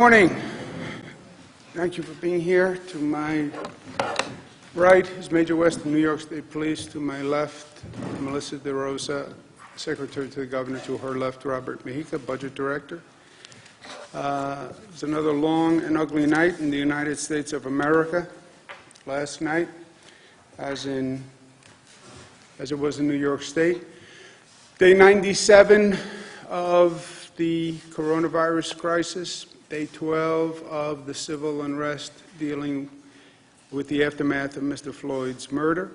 Morning. Thank you for being here. To my right is Major West of New York State Police. To my left, Melissa DeRosa, Secretary to the Governor. To her left, Robert Mejica, Budget Director. It's another long and ugly night in the United States of America. Last night, as it was in New York State. Day 97 of the coronavirus crisis. Day 12 of the civil unrest dealing with the aftermath of Mr. Floyd's murder.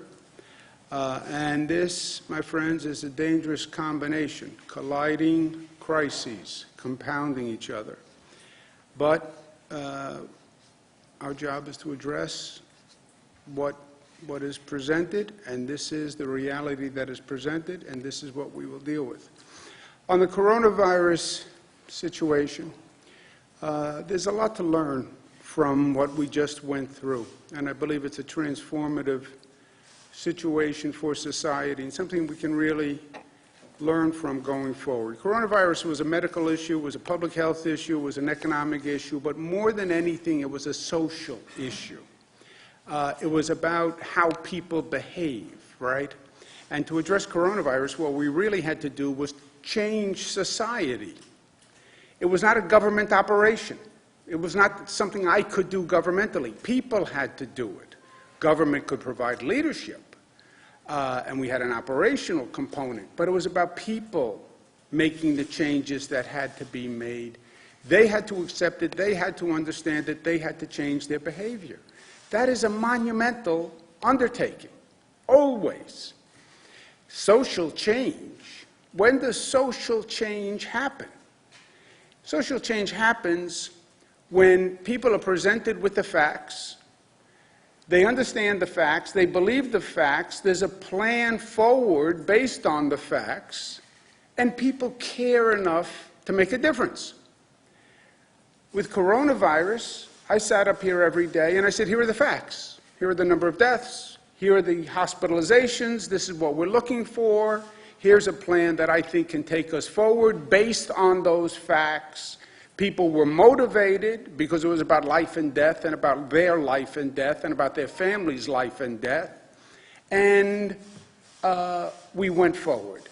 And this, my friends, is a dangerous combination, colliding crises, compounding each other. But our job is to address what is presented, and this is the reality that is presented, and this is what we will deal with. On the coronavirus situation, there's a lot to learn from what we just went through, and I believe it's a transformative situation for society and something we can really learn from going forward. Coronavirus was a medical issue, was a public health issue, was an economic issue, but more than anything, it was a social issue. It was about how people behave, right? And to address coronavirus, what we really had to do was change society. It was not a government operation. It was not something I could do governmentally. People had to do it. Government could provide leadership, and we had an operational component, but it was about people making the changes that had to be made. They had to accept it. They had to understand it. They had to change their behavior. That is a monumental undertaking, always. Social change. When does social change happen? Social change happens when people are presented with the facts, they understand the facts, they believe the facts, there's a plan forward based on the facts, and people care enough to make a difference. With coronavirus, I sat up here every day and I said, here are the facts. Here are the number of deaths. Here are the hospitalizations. This is what we're looking for. Here's a plan that I think can take us forward based on those facts. People were motivated because it was about life and death and about their life and death and about their family's life and death. And we went forward.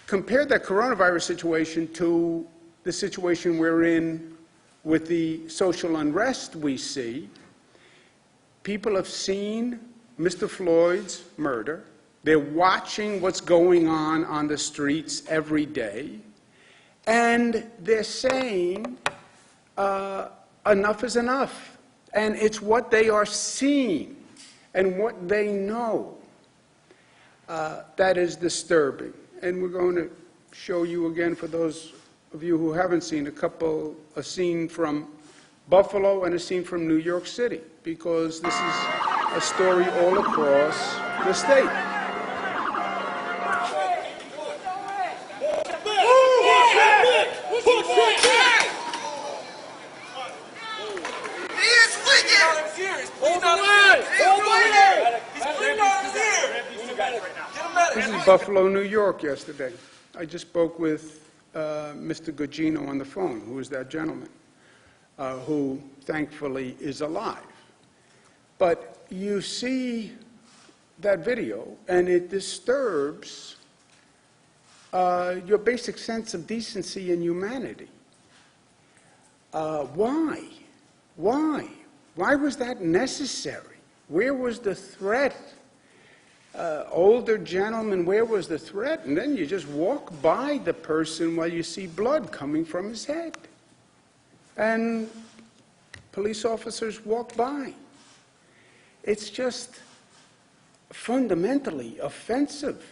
Compare that coronavirus situation to the situation we're in with the social unrest we see. People have seen Mr. Floyd's murder. They're watching what's going on the streets every day, and they're saying enough is enough. And it's what they are seeing and what they know that is disturbing. And we're going to show you again, for those of you who haven't seen, a scene from Buffalo and a scene from New York City, because this is a story all across the state. This is Buffalo, New York yesterday. I just spoke with Mr. Gugino on the phone, who is that gentleman, who thankfully is alive. But you see that video, and it disturbs your basic sense of decency and humanity. Why? Why? Why was that necessary? Where was the threat? Older gentleman, where was the threat? And then you just walk by the person while you see blood coming from his head. And police officers walk by. It's just fundamentally offensive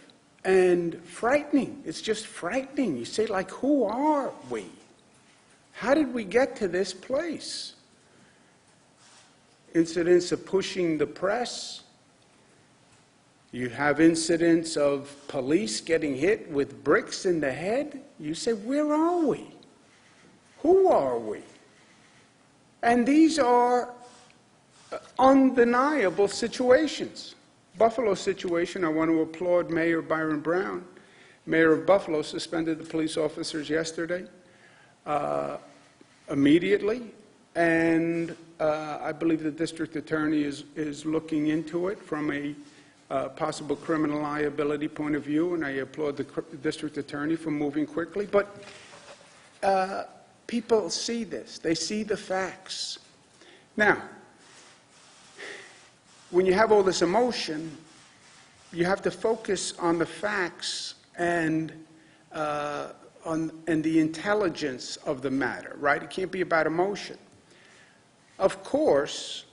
and frightening. It's just frightening. You say, like, who are we? How did we get to this place? Incidents of pushing the press. You have incidents of police getting hit with bricks in the head. You say, where are we? Who are we? And these are undeniable situations. Buffalo situation, I want to applaud Mayor Byron Brown. Mayor of Buffalo suspended the police officers yesterday. immediately, and I believe the district attorney is looking into it from a possible criminal liability point of view, and I applaud the district attorney for moving quickly. But people see this. They see the facts. Now, when you have all this emotion, you have to focus on the facts and the intelligence of the matter, right? It can't be about emotion. Of course,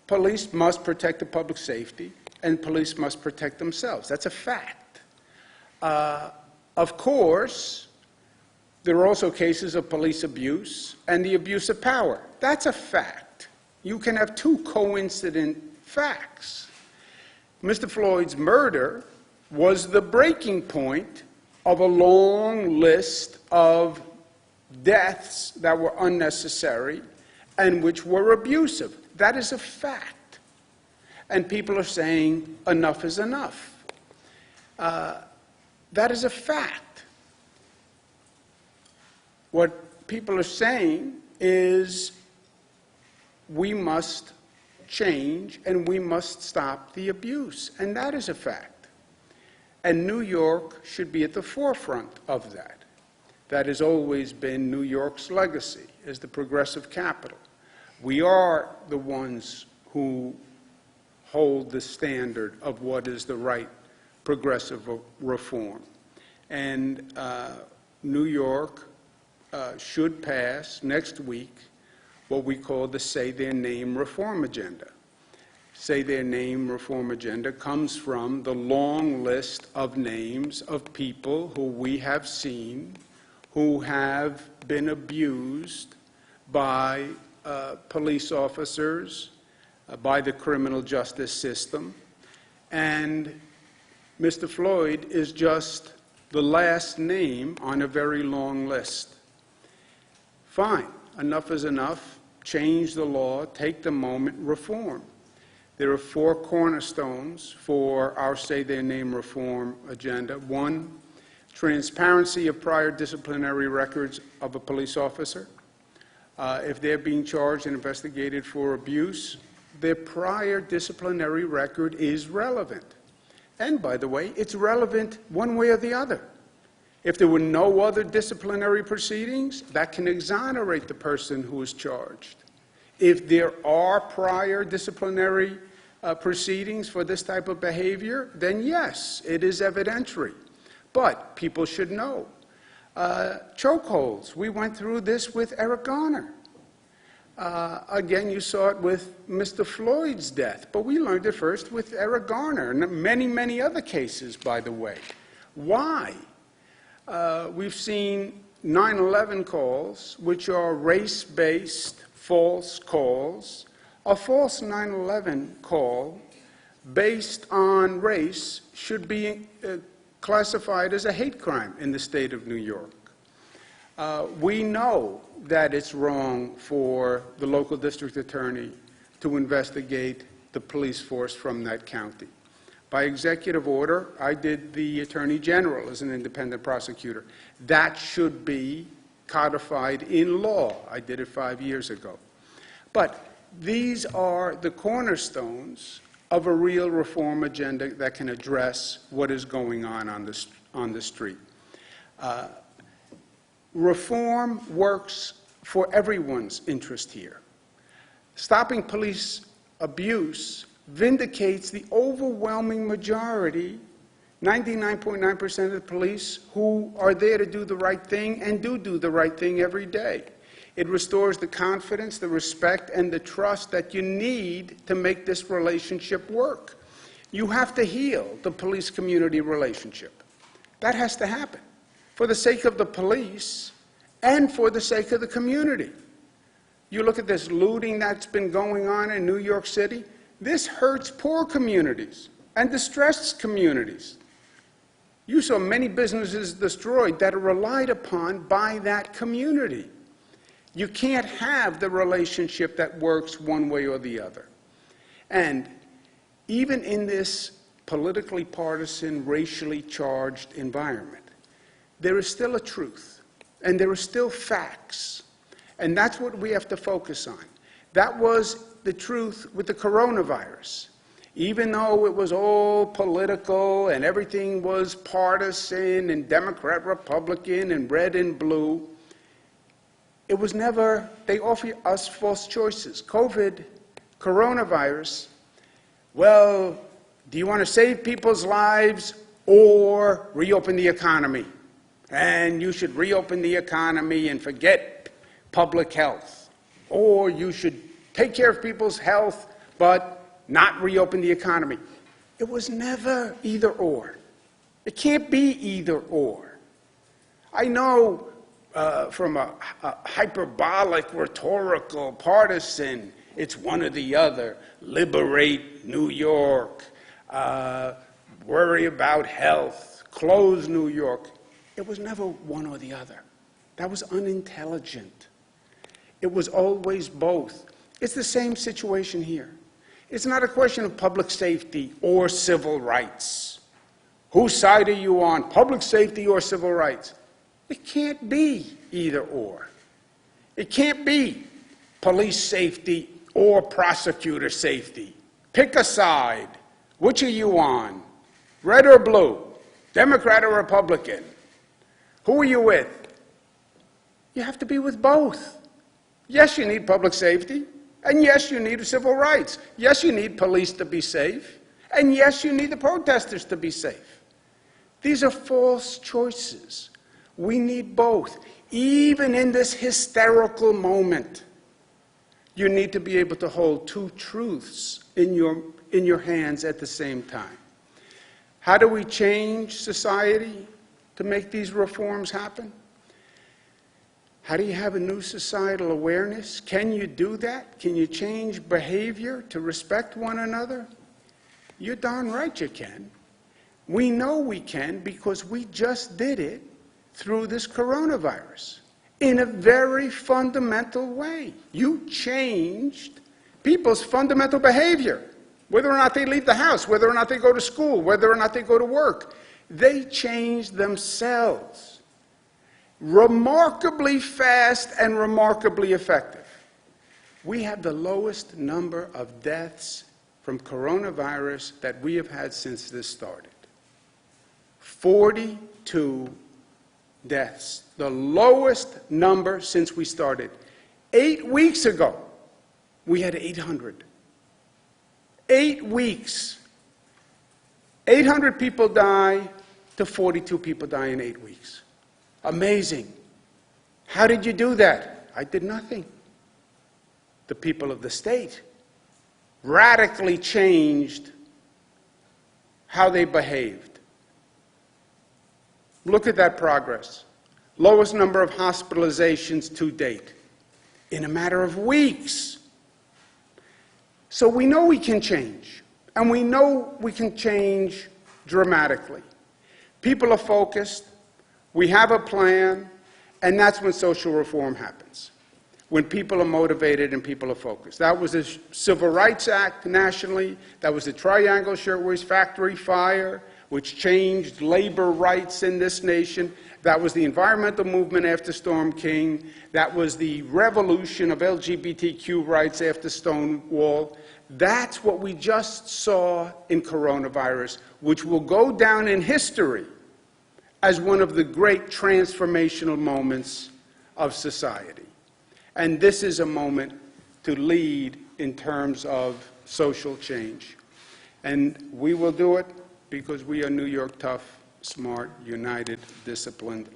police must protect the public safety, and police must protect themselves. That's a fact. Of course, there are also cases of police abuse and the abuse of power. That's a fact. You can have two coincident facts. Mr. Floyd's murder was the breaking point of a long list of deaths that were unnecessary and which were abusive. That is a fact. And people are saying enough is enough. That is a fact. What people are saying is we must change and we must stop the abuse, and that is a fact. And New York should be at the forefront of that. That has always been New York's legacy as the progressive capital. We are the ones who hold the standard of what is the right progressive reform. And New York should pass next week what we call the Say Their Name reform agenda. Say Their Name reform agenda comes from the long list of names of people who we have seen who have been abused by police officers, by the criminal justice system, and Mr. Floyd is just the last name on a very long list. Fine, enough is enough. Change the law, take the moment, reform. There are 4 cornerstones for our Say Their Name reform agenda. 1, transparency of prior disciplinary records of a police officer. If they're being charged and investigated for abuse, their prior disciplinary record is relevant. And by the way, it's relevant one way or the other. If there were no other disciplinary proceedings, that can exonerate the person who is charged. If there are prior disciplinary proceedings for this type of behavior, then yes, it is evidentiary. But people should know. Chokeholds, we went through this with Eric Garner. Again, you saw it with Mr. Floyd's death, but we learned it first with Eric Garner and many, many other cases, by the way. Why? We've seen 9/11 calls, which are race-based false calls. A false 9/11 call based on race should be classified as a hate crime in the state of New York. We know that it's wrong for the local district attorney to investigate the police force from that county. By executive order, I did the Attorney General as an independent prosecutor. That should be codified in law. I did it 5 years ago. But these are the cornerstones of a real reform agenda that can address what is going on the street. Reform works for everyone's interest here. Stopping police abuse vindicates the overwhelming majority, 99.9% of the police, who are there to do the right thing and do the right thing every day. It restores the confidence, the respect, and the trust that you need to make this relationship work. You have to heal the police-community relationship. That has to happen for the sake of the police and for the sake of the community. You look at this looting that's been going on in New York City. This hurts poor communities and distressed communities. You saw many businesses destroyed that are relied upon by that community. You can't have the relationship that works one way or the other. And even in this politically partisan, racially charged environment, there is still a truth, and there are still facts. And that's what we have to focus on. That was the truth with the coronavirus. Even though it was all political and everything was partisan and Democrat, Republican, and red and blue, it was never, they offer us false choices. COVID, coronavirus, well, do you want to save people's lives or reopen the economy? And you should reopen the economy and forget public health. Or you should take care of people's health, but not reopen the economy. It was never either or. It can't be either or. I know from a hyperbolic, rhetorical, partisan, it's one or the other. Liberate New York, worry about health, close New York. It was never one or the other. That was unintelligent. It was always both. It's the same situation here. It's not a question of public safety or civil rights. Whose side are you on, public safety or civil rights? It can't be either or. It can't be police safety or prosecutor safety. Pick a side. Which are you on? Red or blue? Democrat or Republican? Who are you with? You have to be with both. Yes, you need public safety. And yes, you need civil rights. Yes, you need police to be safe. And yes, you need the protesters to be safe. These are false choices. We need both. Even in this hysterical moment, you need to be able to hold two truths in your hands at the same time. How do we change society to make these reforms happen? How do you have a new societal awareness? Can you do that? Can you change behavior to respect one another? You're darn right you can. We know we can because we just did it through this coronavirus in a very fundamental way. You changed people's fundamental behavior, whether or not they leave the house, whether or not they go to school, whether or not they go to work. They changed themselves. Remarkably fast and remarkably effective. We have the lowest number of deaths from coronavirus that we have had since this started. 42 deaths, the lowest number since we started. 8 weeks ago, we had 800. 8 weeks. 800 people die to 42 people die in 8 weeks. Amazing. How did you do that? I did nothing. The people of the state radically changed how they behaved. Look at that progress. Lowest number of hospitalizations to date in a matter of weeks. So we know we can change, and we know we can change dramatically. People are focused. We have a plan, and that's when social reform happens, when people are motivated and people are focused. That was the Civil Rights Act nationally. That was the Triangle Shirtwaist Factory Fire, which changed labor rights in this nation. That was the environmental movement after Storm King. That was the revolution of LGBTQ rights after Stonewall. That's what we just saw in coronavirus, which will go down in history as one of the great transformational moments of society. And this is a moment to lead in terms of social change. And we will do it because we are New York tough, smart, united, disciplined.